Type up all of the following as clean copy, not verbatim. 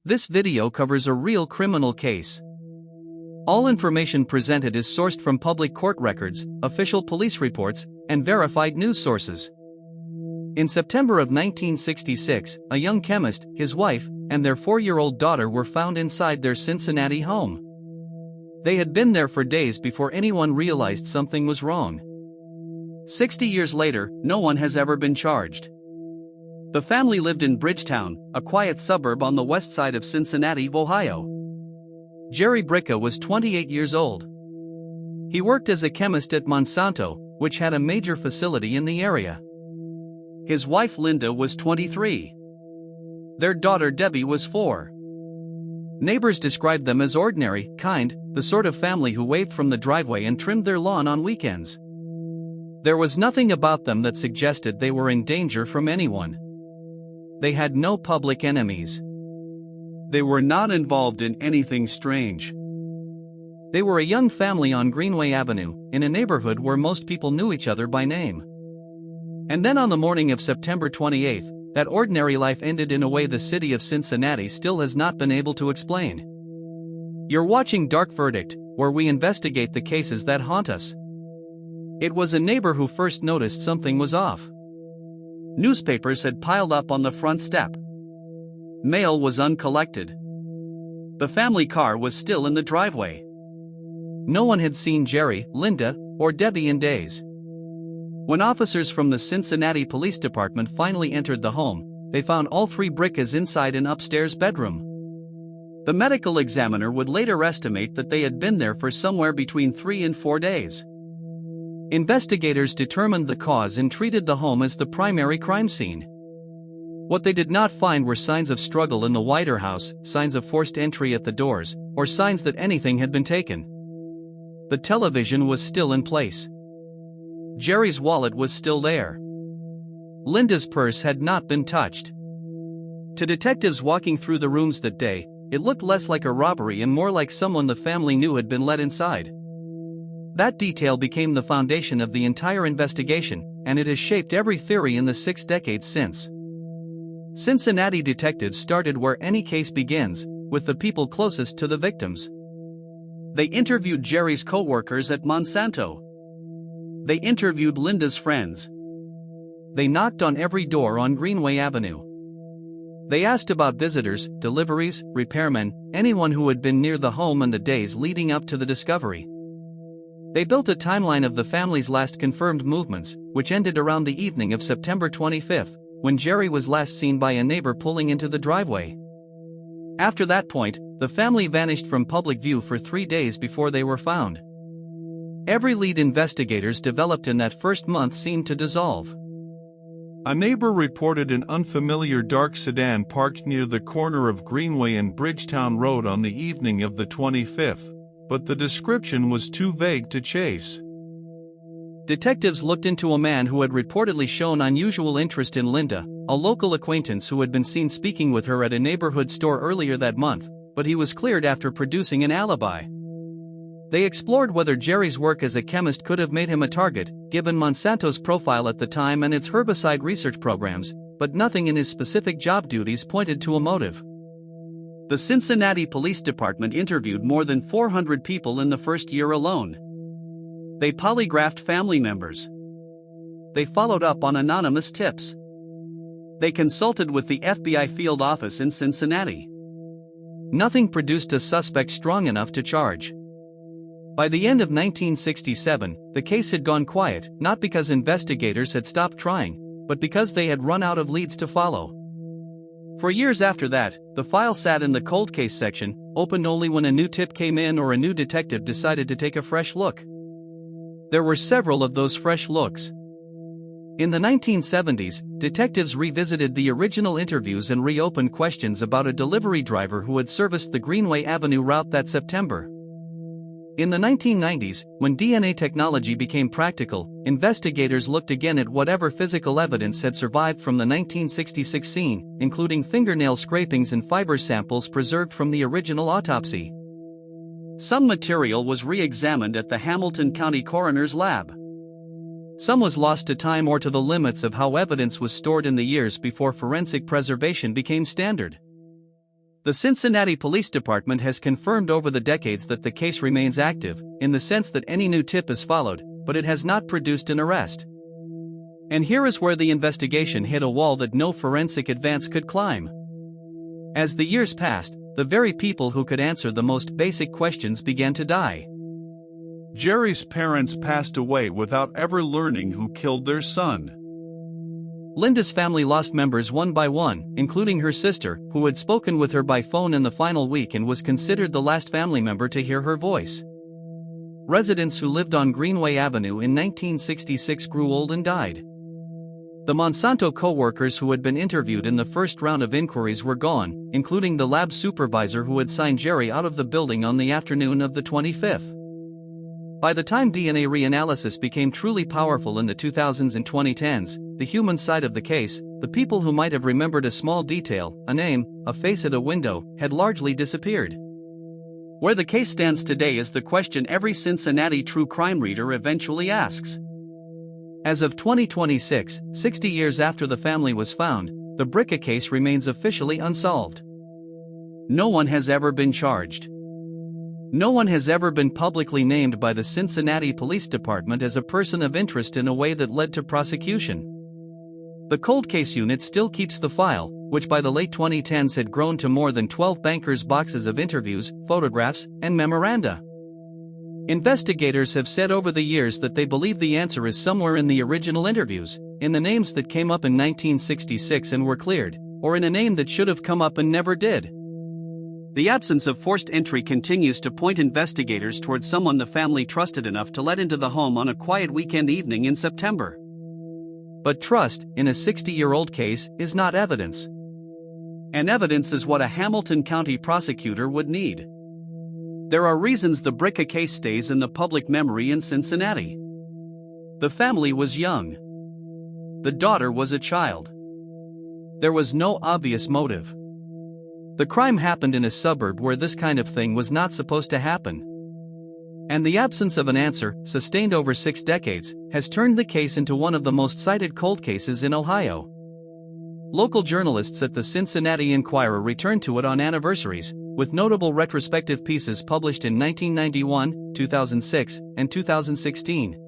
This video covers a real criminal case. All information presented is sourced from public court records, official police reports, and verified news sources. In September of 1966, a young chemist, his wife, and their 4-year-old daughter were found inside their Cincinnati home. They had been there for days before anyone realized something was wrong. 60 years later, no one has ever been charged. The family lived in Bridgetown, a quiet suburb on the west side of Cincinnati, Ohio. Jerry Bricca was 28 years old. He worked as a chemist at Monsanto, which had a major facility in the area. His wife Linda was 23. Their daughter Debbie was 4. Neighbors described them as ordinary, kind, the sort of family who waved from the driveway and trimmed their lawn on weekends. There was nothing about them that suggested they were in danger from anyone. They had no public enemies. They were not involved in anything strange. They were a young family on Greenway Avenue, in a neighborhood where most people knew each other by name. And then on the morning of September 28, that ordinary life ended in a way the city of Cincinnati still has not been able to explain. You're watching Dark Verdict, where we investigate the cases that haunt us. It was a neighbor who first noticed something was off. Newspapers had piled up on the front step. Mail was uncollected. The family car was still in the driveway. No one had seen Jerry, Linda, or Debbie in days. When officers from the Cincinnati Police Department finally entered the home, they found all 3 Briccas inside an upstairs bedroom. The medical examiner would later estimate that they had been there for somewhere between 3 and 4 days. Investigators determined the cause and treated the home as the primary crime scene. What they did not find were signs of struggle in the wider house, signs of forced entry at the doors, or signs that anything had been taken. The television was still in place. Jerry's wallet was still there. Linda's purse had not been touched. To detectives walking through the rooms that day, it looked less like a robbery and more like someone the family knew had been let inside. That detail became the foundation of the entire investigation, and it has shaped every theory in the 6 decades since. Cincinnati detectives started where any case begins, with the people closest to the victims. They interviewed Jerry's co-workers at Monsanto. They interviewed Linda's friends. They knocked on every door on Greenway Avenue. They asked about visitors, deliveries, repairmen, anyone who had been near the home in the days leading up to the discovery. They built a timeline of the family's last confirmed movements, which ended around the evening of September 25, when Jerry was last seen by a neighbor pulling into the driveway. After that point, the family vanished from public view for 3 days before they were found. Every lead investigators developed in that first month seemed to dissolve. A neighbor reported an unfamiliar dark sedan parked near the corner of Greenway and Bridgetown Road on the evening of the 25th, but the description was too vague to chase. Detectives looked into a man who had reportedly shown unusual interest in Linda, a local acquaintance who had been seen speaking with her at a neighborhood store earlier that month, but he was cleared after producing an alibi. They explored whether Jerry's work as a chemist could have made him a target, given Monsanto's profile at the time and its herbicide research programs, but nothing in his specific job duties pointed to a motive. The Cincinnati Police Department interviewed more than 400 people in the first year alone. They polygraphed family members. They followed up on anonymous tips. They consulted with the FBI field office in Cincinnati. Nothing produced a suspect strong enough to charge. By the end of 1967, the case had gone quiet, not because investigators had stopped trying, but because they had run out of leads to follow. For years after that, the file sat in the cold case section, opened only when a new tip came in or a new detective decided to take a fresh look. There were several of those fresh looks. In the 1970s, detectives revisited the original interviews and reopened questions about a delivery driver who had serviced the Greenway Avenue route that September. In the 1990s, when DNA technology became practical, investigators looked again at whatever physical evidence had survived from the 1966 scene, including fingernail scrapings and fiber samples preserved from the original autopsy. Some material was re-examined at the Hamilton County Coroner's Lab. Some was lost to time or to the limits of how evidence was stored in the years before forensic preservation became standard. The Cincinnati Police Department has confirmed over the decades that the case remains active, in the sense that any new tip is followed, but it has not produced an arrest. And here is where the investigation hit a wall that no forensic advance could climb. As the years passed, the very people who could answer the most basic questions began to die. Jerry's parents passed away without ever learning who killed their son. Linda's family lost members one by one, including her sister, who had spoken with her by phone in the final week and was considered the last family member to hear her voice. Residents who lived on Greenway Avenue in 1966 grew old and died. The Monsanto co-workers who had been interviewed in the first round of inquiries were gone, including the lab supervisor who had signed Jerry out of the building on the afternoon of the 25th. By the time DNA reanalysis became truly powerful in the 2000s and 2010s, the human side of the case, the people who might have remembered a small detail, a name, a face at a window, had largely disappeared. Where the case stands today is the question every Cincinnati true crime reader eventually asks. As of 2026, 60 years after the family was found, the Bricca case remains officially unsolved. No one has ever been charged. No one has ever been publicly named by the Cincinnati Police Department as a person of interest in a way that led to prosecution. The cold case unit still keeps the file, which by the late 2010s had grown to more than 12 bankers' boxes of interviews, photographs, and memoranda. Investigators have said over the years that they believe the answer is somewhere in the original interviews, in the names that came up in 1966 and were cleared, or in a name that should have come up and never did. The absence of forced entry continues to point investigators towards someone the family trusted enough to let into the home on a quiet weekend evening in September. But trust, in a 60-year-old case, is not evidence. And evidence is what a Hamilton County prosecutor would need. There are reasons the Bricca case stays in the public memory in Cincinnati. The family was young. The daughter was a child. There was no obvious motive. The crime happened in a suburb where this kind of thing was not supposed to happen. And the absence of an answer, sustained over 6 decades, has turned the case into one of the most cited cold cases in Ohio. Local journalists at the Cincinnati Enquirer return to it on anniversaries, with notable retrospective pieces published in 1991, 2006, and 2016.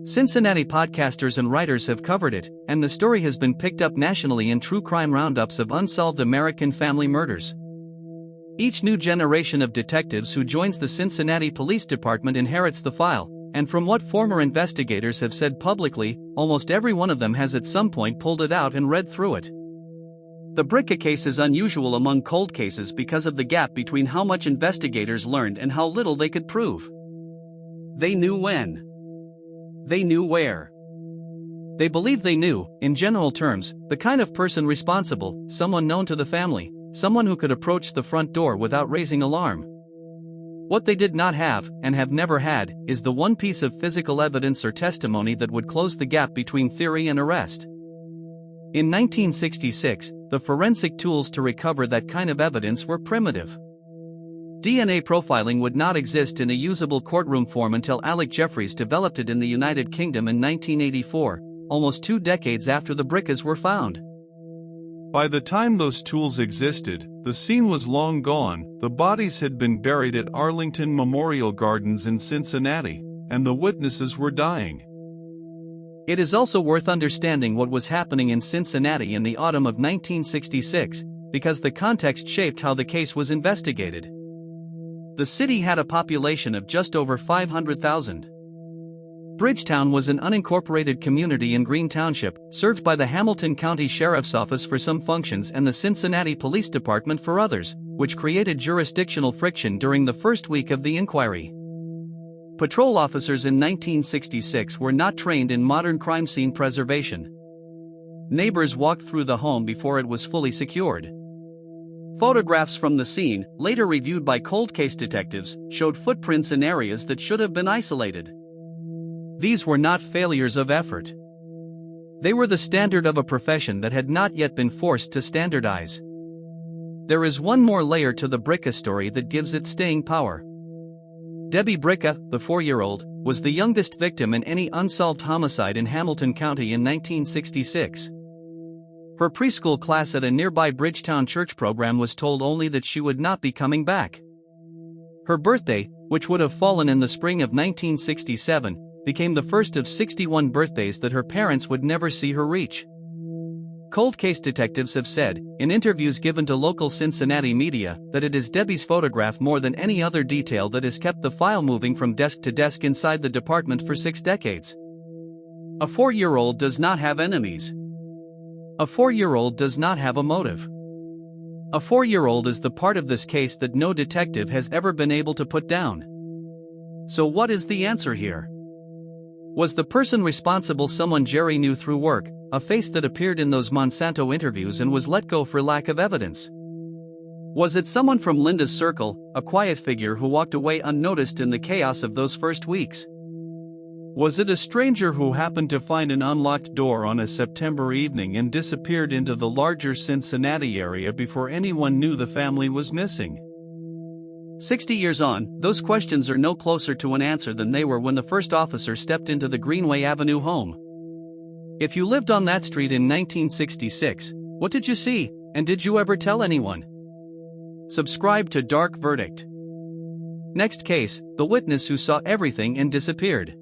Cincinnati podcasters and writers have covered it, and the story has been picked up nationally in true crime roundups of unsolved American family murders. Each new generation of detectives who joins the Cincinnati Police Department inherits the file, and from what former investigators have said publicly, almost every one of them has at some point pulled it out and read through it. The Bricca case is unusual among cold cases because of the gap between how much investigators learned and how little they could prove. They knew when. They knew where. They believed they knew, in general terms, the kind of person responsible, someone known to the family, someone who could approach the front door without raising alarm. What they did not have, and have never had, is the one piece of physical evidence or testimony that would close the gap between theory and arrest. In 1966, the forensic tools to recover that kind of evidence were primitive. DNA profiling would not exist in a usable courtroom form until Alec Jeffreys developed it in the United Kingdom in 1984, almost 2 decades after the Briccas were found. By the time those tools existed, the scene was long gone, the bodies had been buried at Arlington Memorial Gardens in Cincinnati, and the witnesses were dying. It is also worth understanding what was happening in Cincinnati in the autumn of 1966, because the context shaped how the case was investigated. The city had a population of just over 500,000. Bridgetown was an unincorporated community in Green Township, served by the Hamilton County Sheriff's Office for some functions and the Cincinnati Police Department for others, which created jurisdictional friction during the first week of the inquiry. Patrol officers in 1966 were not trained in modern crime scene preservation. Neighbors walked through the home before it was fully secured. Photographs from the scene, later reviewed by cold case detectives, showed footprints in areas that should have been isolated. These were not failures of effort. They were the standard of a profession that had not yet been forced to standardize. There is one more layer to the Bricca story that gives it staying power. Debbie Bricca, the 4-year-old, was the youngest victim in any unsolved homicide in Hamilton County in 1966. Her preschool class at a nearby Bridgetown church program was told only that she would not be coming back. Her birthday, which would have fallen in the spring of 1967, became the first of 61 birthdays that her parents would never see her reach. Cold case detectives have said, in interviews given to local Cincinnati media, that it is Debbie's photograph more than any other detail that has kept the file moving from desk to desk inside the department for 6 decades. A 4-year-old does not have enemies. A 4-year-old does not have a motive. A 4-year-old is the part of this case that no detective has ever been able to put down. So what is the answer here? Was the person responsible someone Jerry knew through work, a face that appeared in those Monsanto interviews and was let go for lack of evidence? Was it someone from Linda's circle, a quiet figure who walked away unnoticed in the chaos of those first weeks? Was it a stranger who happened to find an unlocked door on a September evening and disappeared into the larger Cincinnati area before anyone knew the family was missing? 60 years on, those questions are no closer to an answer than they were when the first officer stepped into the Greenway Avenue home. If you lived on that street in 1966, what did you see, and did you ever tell anyone? Subscribe to Dark Verdict. Next case, the witness who saw everything and disappeared.